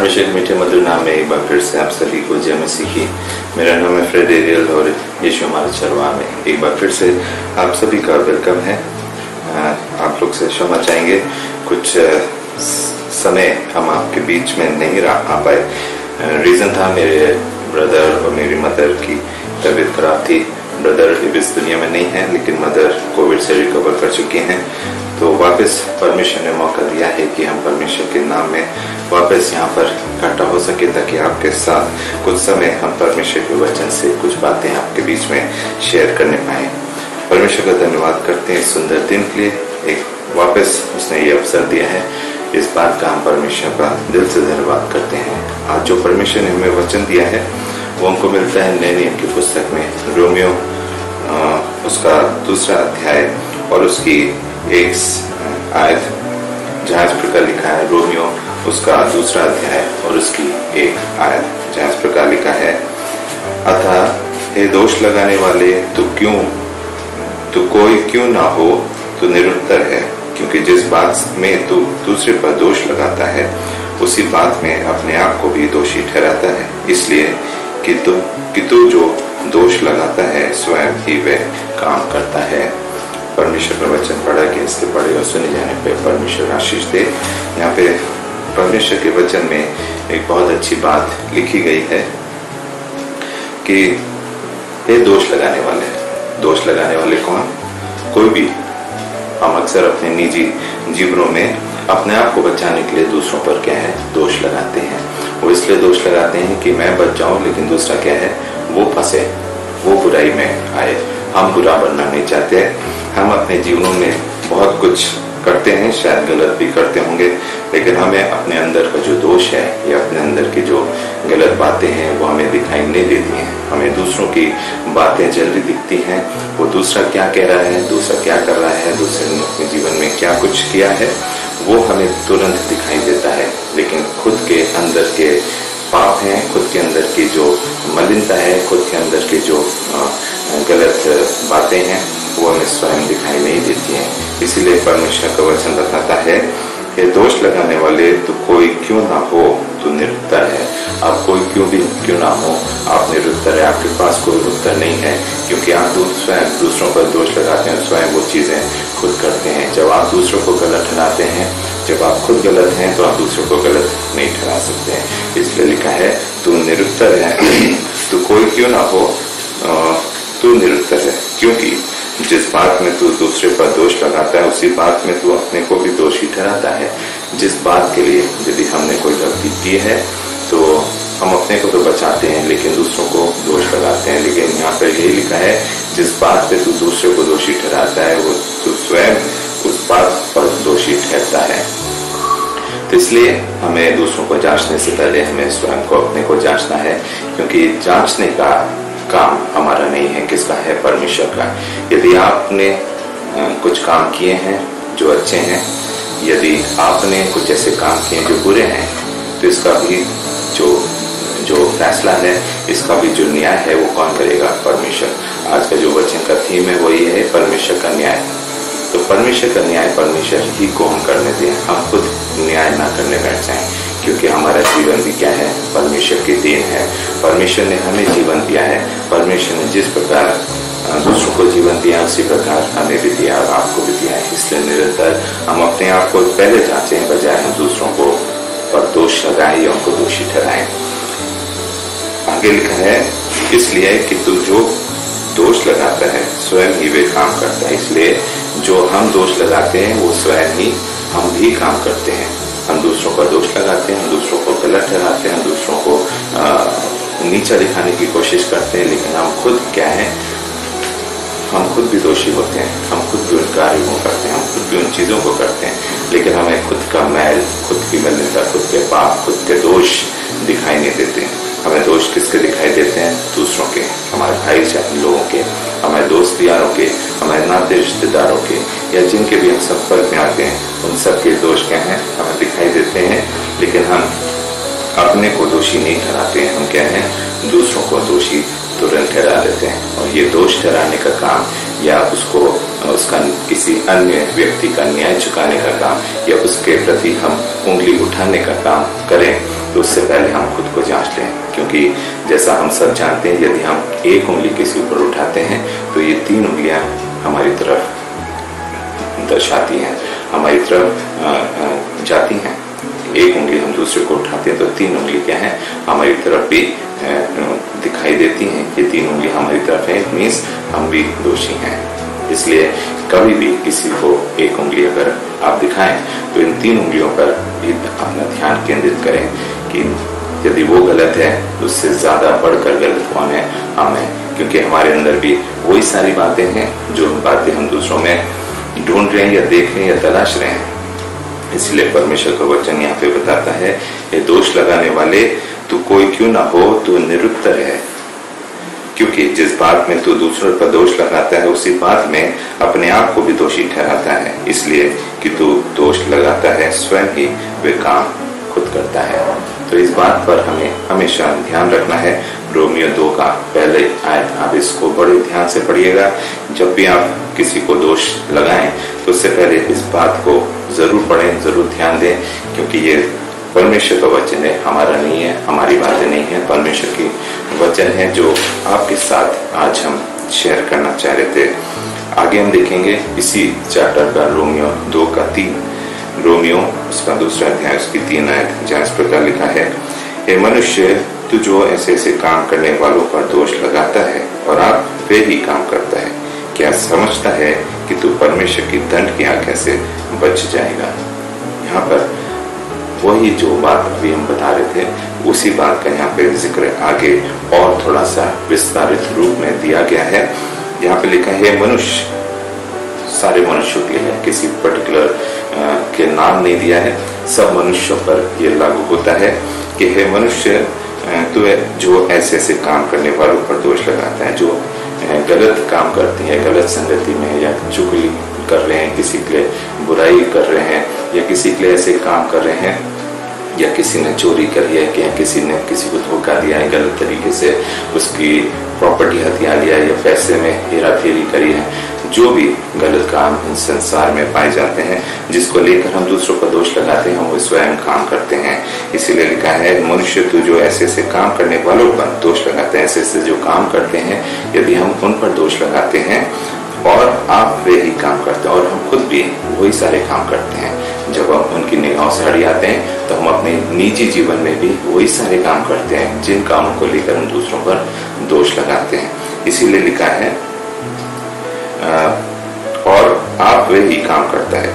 परमेश्वर के मीठे मधुर नाम में एक बार फिर से आप सभी को जय मसीह की। मेरा नाम है फ्रेड एरियल और यीशु हमारे चरवाह में एक बार फिर से आप सभी का वेलकम है। आप लोग से क्षमा चाहेंगे, कुछ समय हम आपके बीच में नहीं आ पाए। रीज़न था मेरे ब्रदर और मेरी मदर की तबीयत खराब थी। ब्रदर इस दुनिया में नहीं है, लेकिन मदर कोविड से रिकवर कर चुकी हैं। तो वापस परमेश्वर ने मौका दिया है कि हम परमेश्वर के नाम में वापस यहाँ पर इकट्ठा हो सके, ताकि आपके साथ कुछ समय हम परमेश्वर के वचन से कुछ बातें आपके बीच में शेयर करने पाए। परमेश्वर का धन्यवाद करते हैं इस सुंदर दिन के लिए। एक वापस उसने ये अवसर दिया है, इस बात का हम परमेश्वर का दिल से धन्यवाद करते हैं। आज जो परमेश्वर ने हमें वचन दिया है वो हमको मिलता है नए नियम की पुस्तक में, रोमियो उसका 2 अध्याय और उसकी 1 आयत, जहाँ इस प्रकार लिखा है। रोमियो उसका 2 अध्याय और उसकी 1 आयत, जहाँ इस प्रकार लिखा है, अतः हे दोष लगाने वाले, तू कोई क्यों ना हो तो निरुत्तर है, क्योंकि जिस बात में तू दूसरे पर दोष लगाता है उसी बात में अपने आप को भी दोषी ठहराता है। इसलिए कि तू जो दोष लगाता है स्वयं ही वह काम करता है। परमेश्वर का वचन पढ़ा कि इसके पढ़े और सुने जाने पे परमेश्वर आशीष दे। यहाँ पे परमेश्वर के वचन में एक बहुत अच्छी बात लिखी गई है कि ये दोष लगाने वाले कौन? कोई भी। हम अक्सर अपने निजी जीवनों में अपने आप को बचाने के लिए दूसरों पर क्या है, दोष लगाते हैं। वो इसलिए दोष लगाते हैं कि मैं बच जाऊं, लेकिन दूसरा क्या है, वो फंसे, वो बुराई में आए। हम बुरा बनना नहीं चाहते। हम अपने जीवनों में बहुत कुछ करते हैं, शायद गलत भी करते होंगे, लेकिन हमें अपने अंदर का जो दोष है या अपने अंदर की जो गलत बातें हैं वो हमें दिखाई नहीं देती हैं। हमें दूसरों की बातें जल्दी दिखती हैं। वो दूसरा क्या कह रहा है, दूसरा क्या कर रहा है, दूसरे ने अपने जीवन में क्या कुछ किया है, वो हमें तुरंत दिखाई देता है। लेकिन खुद के अंदर के पाप हैं, खुद के अंदर की जो मलिनता है, खुद के अंदर की जो गलत बातें हैं, वो हमें स्वयं दिखाई नहीं देती हैं। इसीलिए परमेश्वर का वचन बताता है कि दोष लगाने वाले तो कोई क्यों ना हो तो निरुत्तर है। आप कोई क्यों ना हो, आप निरुत्तर है। आपके पास कोई उत्तर नहीं है, क्योंकि आप स्वयं दूसरों पर दोष लगाते हैं, स्वयं वो चीजें खुद करते हैं। जब आप दूसरों को गलत ठहराते हैं, जब आप खुद गलत हैं, तो आप दूसरों को गलत नहीं ठहरा सकते हैं। इसलिए लिखा है तू निरुत्तर है, तू कोई क्यों ना हो तू निरुत्तर है, क्योंकि जिस बात में तू दूसरे पर दोष लगाता है उसी बात में तू अपने को भी दोषी ठहराता है। जिस बात के लिए यदि हमने कोई गलती की है तो हम अपने को तो बचाते हैं, लेकिन दूसरों को दोष लगाते हैं। लेकिन यहाँ पर यही लिखा है, जिस बात पे तू दूसरे को दोषी ठहराता है वो तू स्वयं उस बात पर दोषी ठहरता है। तो इसलिए हमें दूसरों को जांचने से पहले हमें स्वयं को अपने को जांचना है, क्योंकि जांचने का काम हमारा नहीं है, किसका है, परमेश्वर का। यदि आपने कुछ काम किए हैं जो अच्छे हैं, यदि आपने कुछ ऐसे काम किए जो बुरे हैं, तो इसका भी जो फैसला है, इसका भी जो न्याय है वो कौन करेगा? परमेश्वर। आज का जो वचन का थीम है वो ये है, परमेश्वर का न्याय। तो परमेश्वर का न्याय परमेश्वर ही को हम करने दें, हम खुद न्याय ना करने बैठ जाएं, क्योंकि हमारा जीवन भी क्या है, परमेश्वर की देन है। परमेश्वर ने हमें जीवन दिया है। परमेश्वर ने जिस प्रकार दूसरों को जीवन दिया उसी प्रकार हमें भी दिया और आपको भी दिया है। इसलिए निरंतर हम अपने आप को पहले जांचें, बजाय हम दूसरों को पर दोष लगाएं या उनको दोषी ठहराएं। आगे लिखा है, इसलिए कि तू जो दोष लगाता है स्वयं ही वे काम करता है। इसलिए जो हम दोष लगाते हैं वो स्वयं ही हम भी काम करते हैं। हम दूसरों पर दोष लगाते हैं, हम दूसरों को गलत ठहराते हैं, हम दूसरों को नीचा दिखाने की कोशिश करते हैं, लेकिन हम खुद क्या है, हम खुद भी दोषी होते हैं। हम खुद भी उन कार्यों को करते हैं, हम खुद भी उन चीजों को करते हैं, लेकिन हमें खुद का मैल, खुद की मलिनता, खुद के पाप, खुद के दोष दिखाई नहीं देते। हमें दोष किसके दिखाई देते हैं? दूसरों के, हमारे भाई लोगों के, हमारे दोस्त यारों के, हमारे नाते रिश्तेदारों के, या जिनके भी हम संपर्क में आते हैं, उन सब के दोष क्या हैं, हमें दिखाई देते हैं। लेकिन हम अपने को दोषी नहीं ठहराते हैं। हम क्या है, दूसरों को दोषी तुरंत ठहरा देते हैं। और ये दोष ठहराने का काम या उसका किसी अन्य व्यक्ति का न्याय चुकाने का काम या उसके प्रति हम उंगली उठाने का काम करें, तो उससे पहले हम खुद को जांच लें, क्योंकि जैसा हम सब जानते हैं, यदि हम एक उंगली किसी ऊपर उठाते हैं तो ये 3 उंगलियां हमारी तरफ दर्शाती हैं, हमारी तरफ जाती हैं। एक उंगली हम दूसरे को उठाते हैं तो 3 उंगली क्या है, हमारी तरफ भी दिखाई देती हैं। ये 3 उंगली हमारी तरफ है, इट मीन्स हम भी दोषी हैं। इसलिए कभी भी किसी को एक उंगली अगर आप दिखाएं तो इन 3 उंगलियों पर भी अपना ध्यान केंद्रित करें कि यदि वो गलत है तो उससे ज्यादा बढ़कर गलत कौन है, हम हैं। क्योंकि हमारे अंदर भी वही सारी बातें हैं जो बातें हम दूसरों में ढूंढ रहे हैं या देख रहे हैं या तलाश रहे हैं। इसलिए परमेश्वर का वचन यहाँ पे बताता है, ये दोष लगाने वाले, तू कोई क्यों ना हो, तू निरुत्तर है। क्योंकि जिस बात में तू दूसरों पर दोष लगाता है उसी बात में अपने आप को भी दोषी ठहराता है, इसलिए कि तू दोष लगाता है, स्वयं ही वे काम खुद करता है। तो इस बात पर हमें हमेशा ध्यान रखना है। रोमियो 2 का पहले आयत, आप इसको बड़े ध्यान से पढ़िएगा। जब भी आप किसी को दोष लगाएं तो उससे पहले इस बात को जरूर पढ़ें, जरूर ध्यान दें, क्योंकि ये परमेश्वर का वचन है, हमारा नहीं है, हमारी बातें नहीं है, परमेश्वर की वचन है जो आपके साथ आज हम शेयर करना चाह रहे थे। आगे हम देखेंगे इसी चैप्टर का रोमियो 2 का 3, रोमियो उसका 2रा अध्याय उसकी 3 आयत, जहाँ इस प्रकार लिखा है, हे मनुष्य, तू जो ऐसे ऐसे काम करने वालों पर दोष लगाता है और आप वे ही काम करता है, क्या समझता है कि तू परमेश्वर की दंड की आज्ञा से बच जाएगा। यहाँ पर वही जो बात अभी हम बता रहे थे, उसी बात का यहाँ पे जिक्र आगे और थोड़ा सा विस्तारित रूप में दिया गया है। यहाँ पे लिखा है मनुष्य, सारे मनुष्यों के लिए, किसी पर्टिकुलर के नाम नहीं दिया है, सब मनुष्यों पर यह लागू होता है कि हे मनुष्य, तू जो ऐसे ऐसे काम करने वालों पर दोष लगाता है, जो गलत काम करते हैं, गलत संगति में या चुगली कर रहे हैं, किसी के लिए बुराई कर रहे हैं या किसी के लिए ऐसे काम कर रहे हैं, या किसी ने चोरी करी है कि किसी ने किसी को धोखा दिया है, गलत तरीके से उसकी प्रॉपर्टी हथिया लिया है या पैसे में हेराफेरी करी है, जो भी गलत काम इस संसार में पाए जाते हैं जिसको लेकर हम दूसरों पर दोष लगाते हैं, वो स्वयं काम करते हैं। इसीलिए लिखा है मनुष्य, तू जो ऐसे ऐसे काम करने वालों पर दोष लगाते हैं, ऐसे ऐसे जो काम करते हैं, यदि हम उन पर दोष लगाते हैं और आप वे ही काम करते हैं और हम खुद भी वही सारे काम करते हैं, जब हम उनकी निगाहों से हट जाते हैं तो हम अपने निजी जीवन में भी वही सारे काम करते हैं जिन कामों को लेकर हम दूसरों पर दोष लगाते हैं। इसीलिए लिखा है और आप वे ही काम करता है,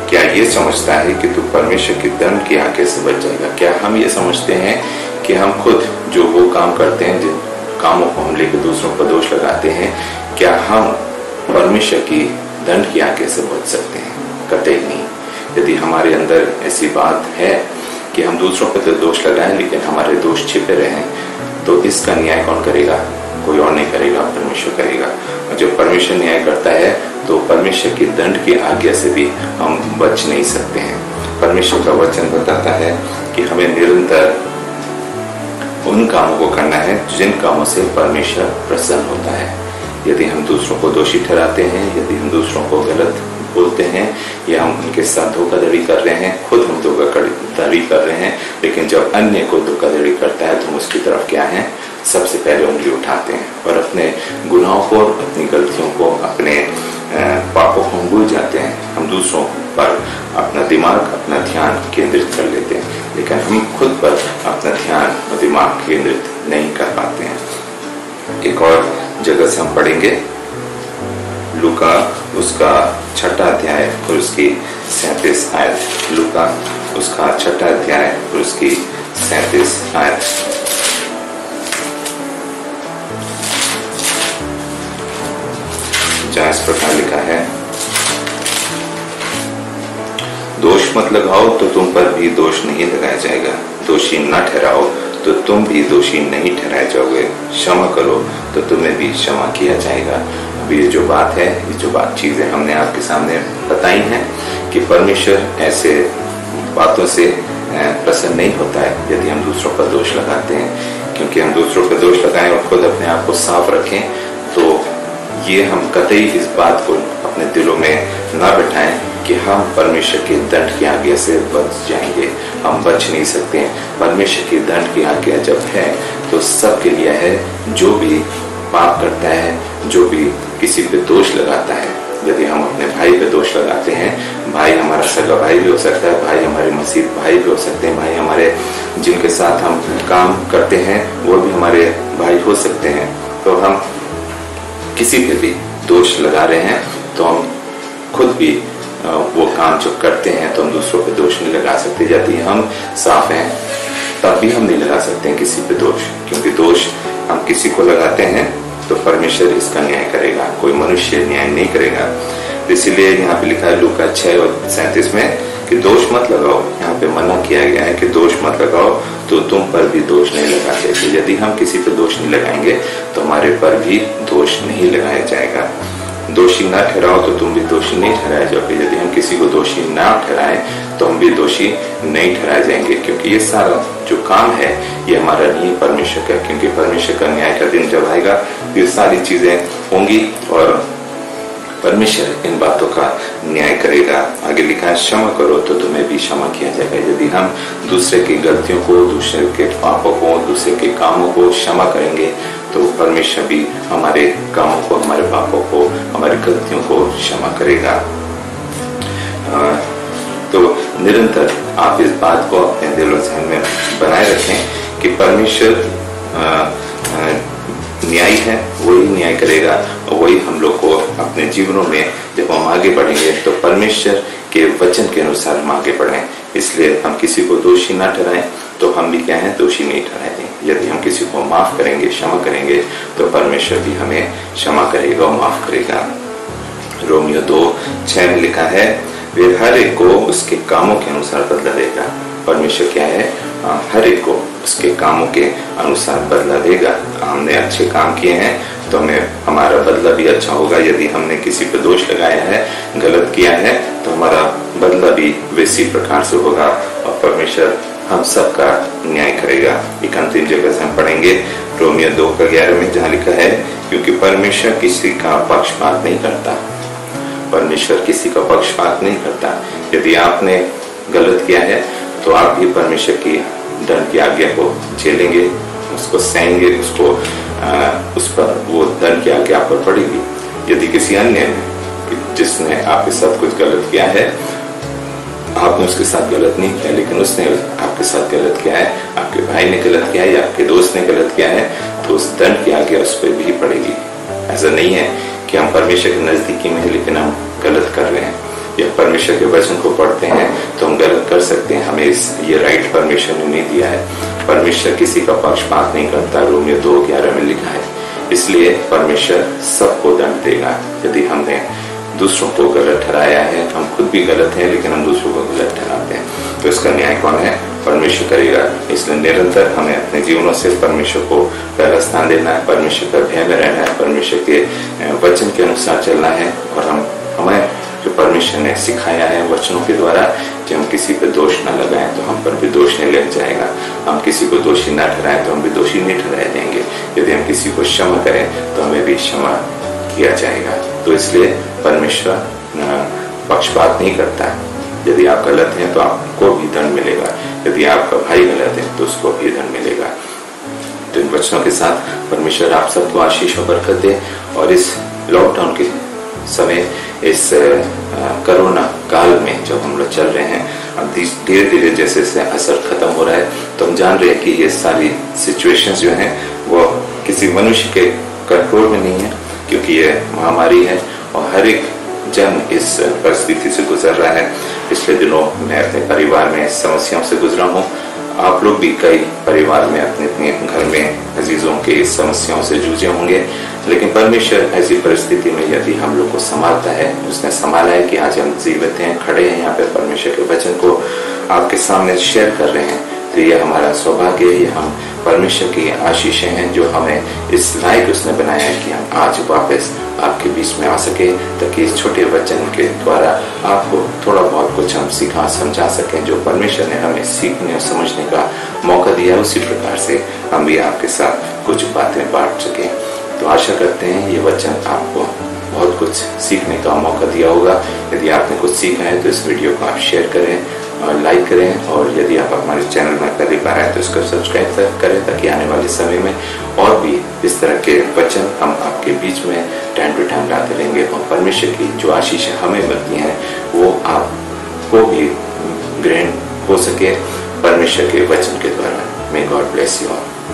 क्या ये समझता है कि तू परमेश्वर की दंड की आज्ञा से बच जाएगा। क्या हम ये समझते हैं कि हम खुद जो वो काम करते हैं, जिन कामों को हम लेकर दूसरों पर दोष लगाते हैं, क्या हम परमेश्वर की दंड की आज्ञा से बच सकते हैं? कतई नहीं। यदि हमारे अंदर ऐसी बात है कि हम दूसरों पर तो दोष लगाएं लेकिन हमारे दोष छिपे रहें, तो इसका न्याय कौन करेगा? कोई और नहीं करेगा, परमेश्वर करेगा। और जब परमेश्वर न्याय करता है तो परमेश्वर की दंड की आज्ञा से भी हम बच नहीं सकते हैं। परमेश्वर का वचन बताता है कि हमें निरंतर उन कामों को करना है जिन कामों से परमेश्वर प्रसन्न होता है। यदि हम दूसरों को दोषी ठहराते हैं, यदि हम दूसरों को गलत बोलते हैं या हम उनके साथ धोखाधड़ी कर रहे हैं, खुद हम धोखाधड़ी कर रहे हैं, लेकिन जब अन्य को धोखाधड़ी करता है तो हम उसकी तरफ क्या है, सबसे पहले उंगली उठाते हैं और अपने गुनाहों को, अपनी गलतियों को, अपने पापों को हम भूल जाते हैं। हम दूसरों पर अपना दिमाग, अपना ध्यान केंद्रित कर लेते हैं, लेकिन हम खुद पर अपना ध्यान और दिमाग केंद्रित नहीं कर पाते हैं। एक और जगह से हम पढ़ेंगे लूका उसका 6ठा अध्याय और उसकी 37 आयत। लूका उसका 6ठा अध्याय और उसकी 37 आयत। जहाँ इस प्रकार लिखा है, दोष मत लगाओ तो तुम पर भी दोष नहीं लगाया जाएगा, दोषी न ठहराओ तो तुम भी दोषी नहीं ठहराए जाओगे, क्षमा करो तो तुम्हें भी क्षमा किया जाएगा। अभी ये जो बात है, ये जो चीजें हमने आपके सामने बताई हैं कि परमेश्वर ऐसे बातों से प्रसन्न नहीं होता है यदि हम दूसरों पर दोष लगाते हैं, क्योंकि हम दूसरों पर दोष लगाएं और खुद अपने आप को साफ रखें तो ये हम कतई इस बात को अपने दिलों में ना बिठाएं कि हम परमेश्वर के दंड की आज्ञा से बच जाएंगे। हम बच नहीं सकते हैं। परमेश्वर की दंड की आज्ञा जब है तो सबके लिए है, जो भी पाप करता है, जो भी किसी पे दोष लगाता है। यदि हम अपने भाई पे दोष लगाते हैं, भाई हमारा सगा भाई भी हो सकता है, भाई हमारे मसीह भाई भी हो सकते हैं, भाई हमारे जिनके साथ हम काम करते हैं वो भी हमारे भाई हो सकते हैं। तो हम किसी पे भी दोष लगा रहे हैं तो हम खुद भी वो काम जो करते हैं तो हम दूसरों पे दोष नहीं लगा सकते। यदि हम साफ हैं तब भी हम नहीं लगा सकते हैं किसी पे दोष, क्योंकि दोष हम किसी को लगाते हैं तो परमेश्वर इसका न्याय करेगा, कोई मनुष्य न्याय नहीं करेगा। इसीलिए यहाँ पे लिखा है लूका 6:37 में कि दोष मत लगाओ। यहाँ पे मना किया गया है कि दोष मत लगाओ, तो तुम पर भी दोष नहीं लगाते। तो यदि हम किसी पे दोष नहीं लगाएंगे तो हमारे पर भी दोष नहीं लगाया जाएगा। दोषी ना ठहराओ तो तुम भी दोषी नहीं ठहराए जाओगे। यदि हम किसी को दोषी ना ठहराएं तो हम भी दोषी नहीं ठहराए जाएंगे, क्योंकि ये सारा जो काम है ये हमारा नहीं, परमेश्वर का। क्योंकि परमेश्वर का न्याय का दिन जब आएगा ये सारी चीजें होंगी और परमेश्वर इन बातों का न्याय करेगा। आगे लिखा है क्षमा करो तो तुम्हें भी क्षमा किया जाएगा। यदि हम दूसरे की गलतियों को, दूसरे के पापों को, दूसरे के कामों को क्षमा करेंगे तो परमेश्वर भी हमारे कामों को, हमारे पापों को, हमारी गलतियों को क्षमा करेगा। तो निरंतर आप इस बात को अपने दिल और ज़हन में बनाए रखें कि परमेश्वर न्यायी है, वही न्याय करेगा और वही हम लोग को अपने जीवनों में जब हम आगे बढ़ेंगे तो परमेश्वर के वचन के अनुसार हम आगे बढ़ें। इसलिए हम किसी को दोषी ना ठहराएं तो हम भी क्या है, दोषी नहीं ठहराएंगे। यदि हम किसी को माफ करेंगे, क्षमा करेंगे तो परमेश्वर भी हमें क्षमा करेगा और माफ करेगा। रोमियो 2:6 में लिखा है वे हर एक को उसके कामों के अनुसार बदला देगा। परमेश्वर क्या है, हर एक को उसके कामों के अनुसार बदला देगा। हमने अच्छे काम किए हैं तो हमें हमारा बदला भी अच्छा होगा। यदि हमने किसी पर दोष लगाया है, गलत किया है, तो हमारा बदला भी वैसी प्रकार से होगा और परमेश्वर हम सबका न्याय करेगा। एक अंतिम जगह से हम पढ़ेंगे रोमियो 2:11 में, जहाँ लिखा है क्योंकि परमेश्वर किसी का पक्षपात नहीं करता। परमेश्वर किसी का पक्षपात नहीं करता। यदि आपने गलत किया है तो आप भी परमेश्वर की दंड की आज्ञा को झेलेंगे, उसको सहेंगे, उसको उस पर वो दंड की आज्ञा आप पर पड़ेगी। यदि किसी अन्य ने जिसने आपके साथ कुछ गलत किया है, आपने उसके साथ गलत नहीं किया लेकिन उसने आपके साथ गलत किया है, आपके भाई ने गलत किया है या आपके दोस्त ने गलत किया है, तो उस दंड की आज्ञा उस पर भी पड़ेगी। ऐसा नहीं है कि हम परमेश्वर के नजदीकी में लेकिन हम गलत कर रहे हैं या परमेश्वर के वचन को पढ़ते हैं तो हम गलत कर सकते हैं। हमें ये राइट परमेश्वर ने नहीं दिया है। परमेश्वर किसी का पक्षपात नहीं करता, रोमियो 2:11 में लिखा है। इसलिए परमेश्वर सबको दंड देगा। यदि हमने दूसरों को गलत ठहराया है, हम खुद भी गलत हैं लेकिन हम दूसरों को गलत ठहराते हैं, तो इसका न्याय कौन है, परमेश्वर करेगा। इसलिए निरंतर हमें अपने जीवनों से परमेश्वर को पहला स्थान देना है, परमेश्वर का भय में रहना है, परमेश्वर के वचन के अनुसार चलना है और हमें जो परमेश्वर ने सिखाया है वचनों के द्वारा कि हम किसी पे दोष न लगाएं तो हम पर भी दोष नहीं लग जाएगा। हम किसी को दोषी न ठहराएं तो हम भी दोषी नहीं ठहराए जाएंगे। यदि हम किसी को क्षमा करें तो हमें भी क्षमा किया जाएगा। तो इसलिए परमेश्वर पक्षपात नहीं करता है। यदि आप गलत हैं तो आपको भी दंड मिलेगा, यदि आपका भाई गलत है तो उसको भी दंड मिलेगा। तो इन वचनों के साथ परमेश्वर आप सबको आशीष और बरकत दे और इस लॉकडाउन के समय, इस कोरोना काल में जब हम लोग चल रहे हैं, अब धीरे धीरे जैसे जैसे असर खत्म हो रहा है तो हम जान रहे हैं कि ये सारी सिचुएशंस जो हैं वो किसी मनुष्य के कंट्रोल में नहीं है, क्योंकि ये महामारी है और हर एक जन इस परिस्थिति से गुजर रहा है। पिछले दिनों मैं अपने परिवार में समस्याओं से गुजरा हूँ। आप लोग भी कई परिवार में अपने अपने घर में अजीजों के समस्याओं से जूझे होंगे, लेकिन परमेश्वर ऐसी परिस्थिति में यदि हम लोग को संभालता है, उसने संभाला है कि आज हम जीवित हैं, खड़े हैं यहाँ पे परमेश्वर के वचन को आपके सामने शेयर कर रहे हैं, तो ये हमारा सौभाग्य है। ये हम परमेश्वर की आशीषें हैं जो हमें इस लायक उसने बनाया है कि हम आज वापस आपके बीच में आ सके, ताकि इस छोटे वचन के द्वारा आपको थोड़ा बहुत कुछ हम सिखा समझा सकें। जो परमेश्वर ने हमें सीखने और समझने का मौका दिया, उसी प्रकार से हम भी आपके साथ कुछ बातें बांट सकें। तो आशा करते हैं ये वचन आपको बहुत कुछ कुछ सीखने का मौका दिया होगा। यदि आपने कुछ सीखा है तो इस वीडियो को आप शेयर करें और लाइक करें, और यदि आप हमारे चैनल में पहली बार आए तो इसको सब्सक्राइब करें, ताकि आने वाले समय में और भी इस तरह के वचन हम आपके बीच में टाइम टू टाइम लाते रहेंगे, और परमेश्वर की जो आशीषें हमें मिलती हैं वो आपको भी ग्रहण हो सके परमेश्वर के वचन के द्वारा। May God bless you all.